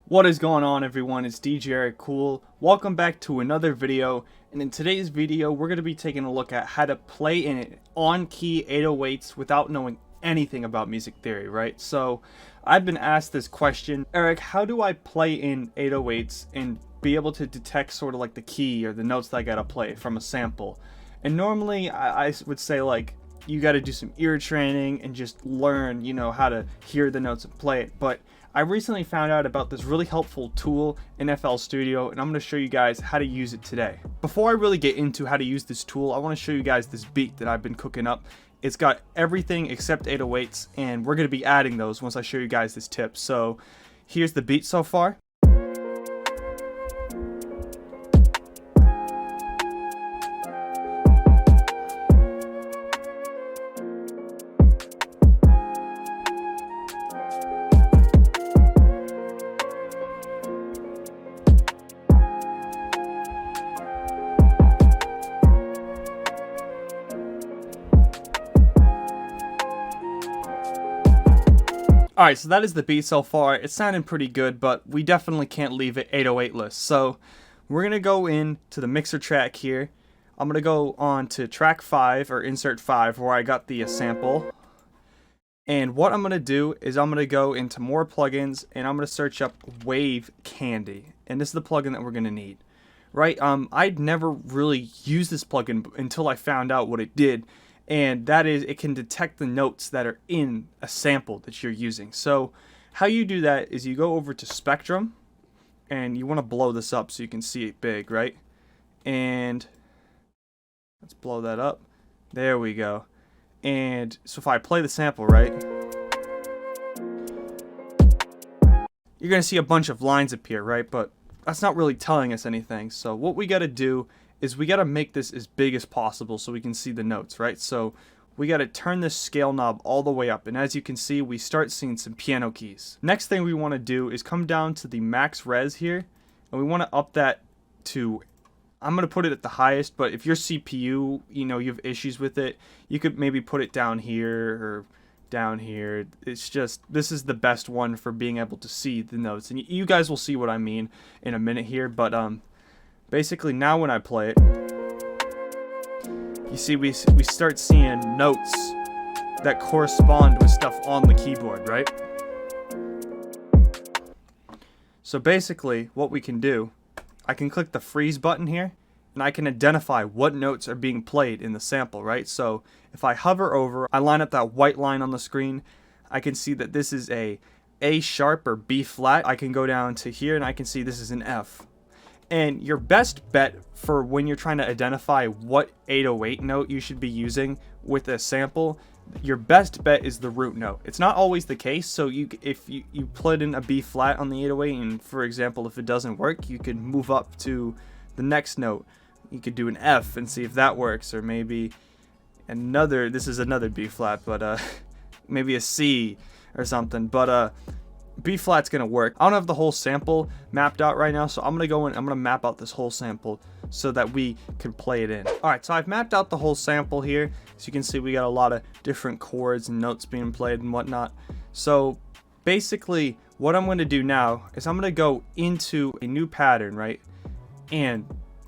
What is going on, everyone? It's DJ Kuhl. Welcome back to another video, and in today's video we're going to be taking a look at how to play in on-key 808s without knowing anything about music theory, right? So I've been asked this question, Eric, how do I play in 808s and be able to detect sort of like the key or the notes that I gotta play from a sample? And normally I would say like you got to do some ear training and just learn, how to hear the notes and play it. But I recently found out about this really helpful tool in FL Studio, and I'm going to show you guys how to use it today. Before I really get into how to use this tool, I want to show you guys this beat that I've been cooking up. It's got everything except 808s, and we're going to be adding those once I show you guys this tip. So here's the beat so far. Alright, so that is the beat so far. It's sounding pretty good, but we definitely can't leave it 808 list. So we're going to go into the mixer track here. I'm going to go on to track 5 or insert 5 where I got the sample. And what I'm going to do is I'm going to go into more plugins and I'm going to search up Wave Candy. And this is the plugin that we're going to need. Right? I'd never really used this plugin until I found out what it did. And that is, it can detect the notes that are in a sample that you're using. So how you do that is you go over to Spectrum, and you want to blow this up so you can see it big, right? And let's blow that up. There we go. And so if I play the sample, right, you're going to see a bunch of lines appear, right? But that's not really telling us anything. So what we got to do is we got to make this as big as possible so we can see the notes, right? So we got to turn this scale knob all the way up, and as you can see, we start seeing some piano keys. Next thing we want to do is come down to the max res here, and we want to up that to, I'm going to put it at the highest, but if your CPU, you have issues with it, you could maybe put it down here or down here. It's just, this is the best one for being able to see the notes, and you guys will see what I mean in a minute here, but basically, now when I play it, you see we start seeing notes that correspond with stuff on the keyboard, right? So basically, what we can do, I can click the freeze button here, and I can identify what notes are being played in the sample, right? So if I hover over, I line up that white line on the screen, I can see that this is a sharp or B flat. I can go down to here, and I can see this is an F. And your best bet for when you're trying to identify what 808 note you should be using with a sample, your best bet is the root note. It's not always the case, so if you put in a B flat on the 808 and, for example, if it doesn't work, you could move up to the next note. You could do an F and see if that works, or maybe another, this is another B flat, but maybe a C or something, but B flat's gonna work. I don't have the whole sample mapped out right now, so I'm gonna go in, I'm gonna map out this whole sample so that we can play it in. Alright, so I've mapped out the whole sample here. So you can see we got a lot of different chords and notes being played and whatnot. So basically what I'm gonna do now is I'm gonna go into a new pattern, right? And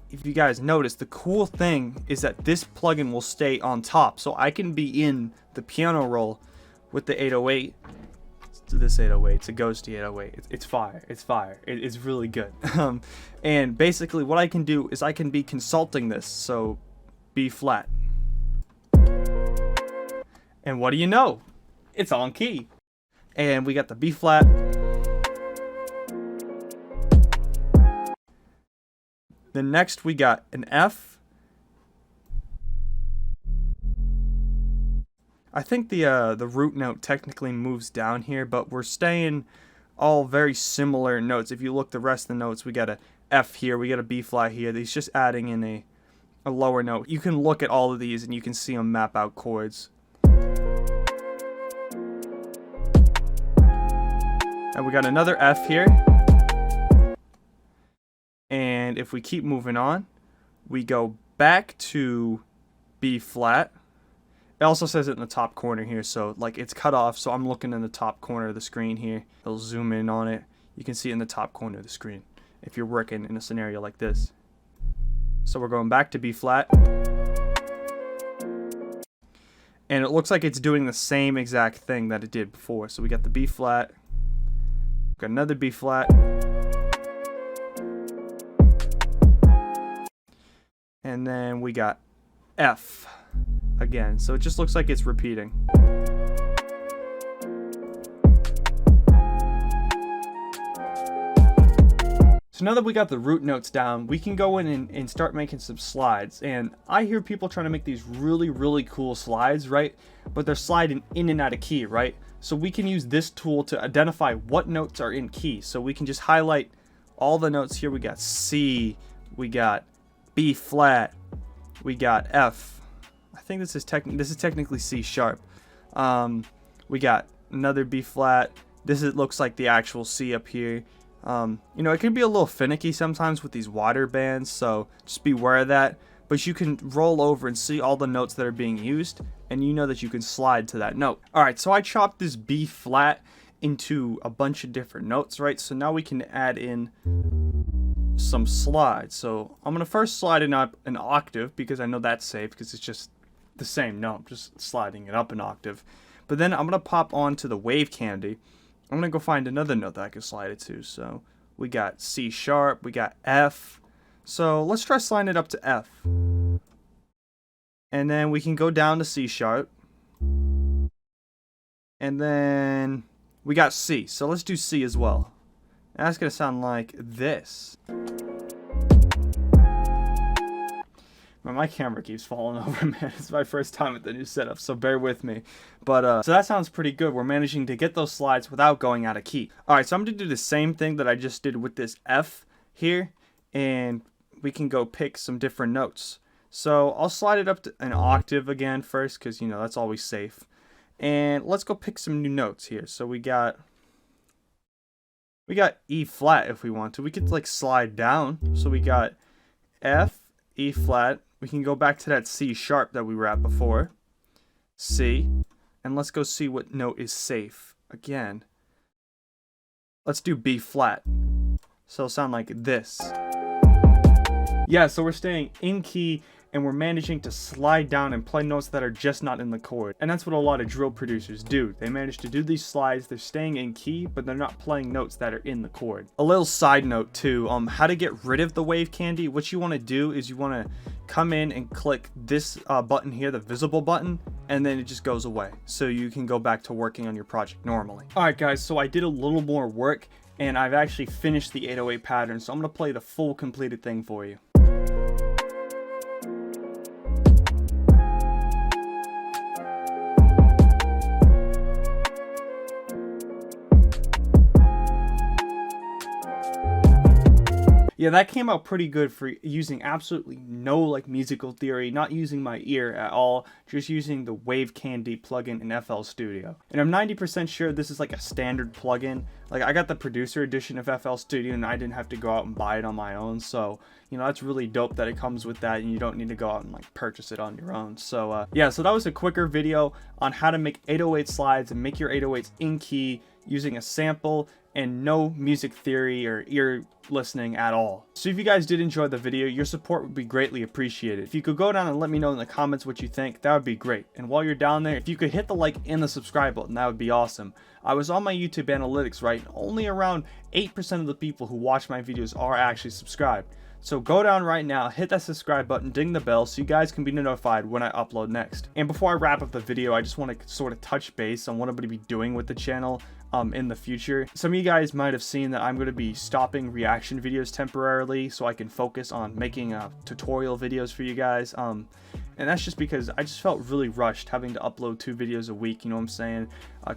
if you guys notice, the cool thing is that this plugin will stay on top. So I can be in the piano roll with the 808. This 808, it's a ghosty 808. It's fire. It's fire. It's really good. And basically what I can do is I can be consulting this. So B flat. And what do you know? It's on key. And we got the B flat. Then next we got an F. I think the root note technically moves down here, but we're staying all very similar notes. If you look the rest of the notes, we got a F here, we got a B flat here. He's just adding in a lower note. You can look at all of these and you can see them map out chords. And we got another F here. And if we keep moving on, we go back to B flat. It also says it in the top corner here, so like it's cut off, so I'm looking in the top corner of the screen here. It'll zoom in on it. you can see it in the top corner of the screen if you're working in a scenario like this. So we're going back to B flat. And it looks like it's doing the same exact thing that it did before. So we got the B flat, got another B flat, and then we got F again. So it just looks like it's repeating. So now that we got the root notes down, we can go in and start making some slides. And I hear people trying to make these really cool slides, right? But they're sliding in and out of key, right? So we can use this tool to identify what notes are in key. So we can just highlight all the notes here. We got C, we got B flat, we got F. I think this is technically C sharp. We got another B flat. Looks like the actual C up here. You know, it can be a little finicky sometimes with these wider bands, so just be aware of that. But you can roll over and see all the notes that are being used, and you know that you can slide to that note. Alright, so I chopped this B flat into a bunch of different notes, right? So now we can add in some slides. So I'm going to first slide it up an octave, because I know that's safe, because it's just the same note, just sliding it up an octave. But then I'm going to pop onto the wave candy. I'm going to go find another note that I can slide it to. So we got C sharp, we got F. So let's try sliding it up to F. And then we can go down to C sharp. And then we got C. So let's do C as well. And that's going to sound like this. My camera keeps falling over, man. It's my first time with the new setup, so bear with me. But so that sounds pretty good. We're managing to get those slides without going out of key. Alright, so I'm going to do the same thing that I just did with this F here, and we can go pick some different notes. So I'll slide it up to an octave again first, because, you know, that's always safe. And let's go pick some new notes here. So we got E flat if we want to. We could like slide down. So we got F, E flat. We can go back to that C sharp that we were at before. C. And let's go see what note is safe. Again. Let's do B flat. So it'll sound like this. Yeah, so we're staying in key and we're managing to slide down and play notes that are just not in the chord. And that's what a lot of drill producers do. They manage to do these slides, they're staying in key, but they're not playing notes that are in the chord. A little side note too, how to get rid of the wave candy. What you want to do is you want to come in and click this button here, the visible button, and then it just goes away. So you can go back to working on your project normally. Alright guys, so I did a little more work and I've actually finished the 808 pattern, so I'm going to play the full completed thing for you. Yeah, that came out pretty good for using absolutely no like musical theory, not using my ear at all, just using the Wave Candy plugin in FL Studio. And I'm 90% sure this is like a standard plugin. Like I got the producer edition of FL Studio and I didn't have to go out and buy it on my own. So, you know, that's really dope that it comes with that and you don't need to go out and like purchase it on your own. So yeah, so that was a quicker video on how to make 808 slides and make your 808s in key using a sample and no music theory or ear listening at all. So if you guys did enjoy the video, your support would be greatly appreciated. If you could go down and let me know in the comments what you think, that would be great. And while you're down there, if you could hit the like and the subscribe button, that would be awesome. I was on my YouTube analytics, right? Only around 8% of the people who watch my videos are actually subscribed. So go down right now, hit that subscribe button, ding the bell so you guys can be notified when I upload next. And before I wrap up the video, I just want to sort of touch base on what I'm going to be doing with the channel in the future. Some of you guys might have seen that I'm going to be stopping reaction videos temporarily so I can focus on making tutorial videos for you guys. And that's just because I just felt really rushed having to upload 2 videos a week, you know what I'm saying?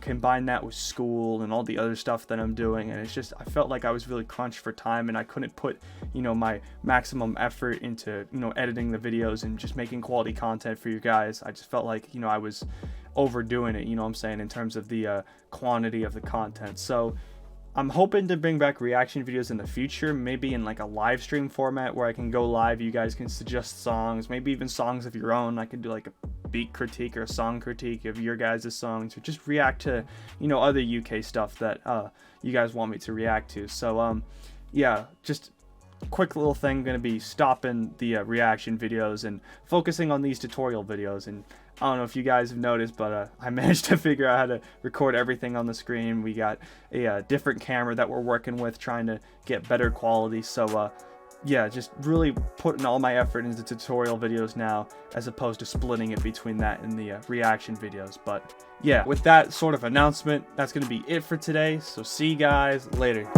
Combine that with school and all the other stuff that I'm doing, and it's just, I felt like I was really crunched for time and I couldn't put, you know, my maximum effort into, you know, editing the videos and just making quality content for you guys. I just felt like, you know, I was overdoing it, you know what I'm saying, in terms of the quantity of the content. So I'm hoping to bring back reaction videos in the future, maybe in like a live stream format where I can go live, you guys can suggest songs, maybe even songs of your own. I could do like a beat critique or song critique of your guys' songs, or just react to, you know, other UK stuff that you guys want me to react to. So yeah, just quick little thing, gonna be stopping the reaction videos and focusing on these tutorial videos. And I don't know if you guys have noticed, but I managed to figure out how to record everything on the screen. We got a different camera that we're working with, trying to get better quality. So yeah, just really putting all my effort into tutorial videos now, as opposed to splitting it between that and the reaction videos. But yeah, with that sort of announcement, that's gonna be it for today. So see you guys later.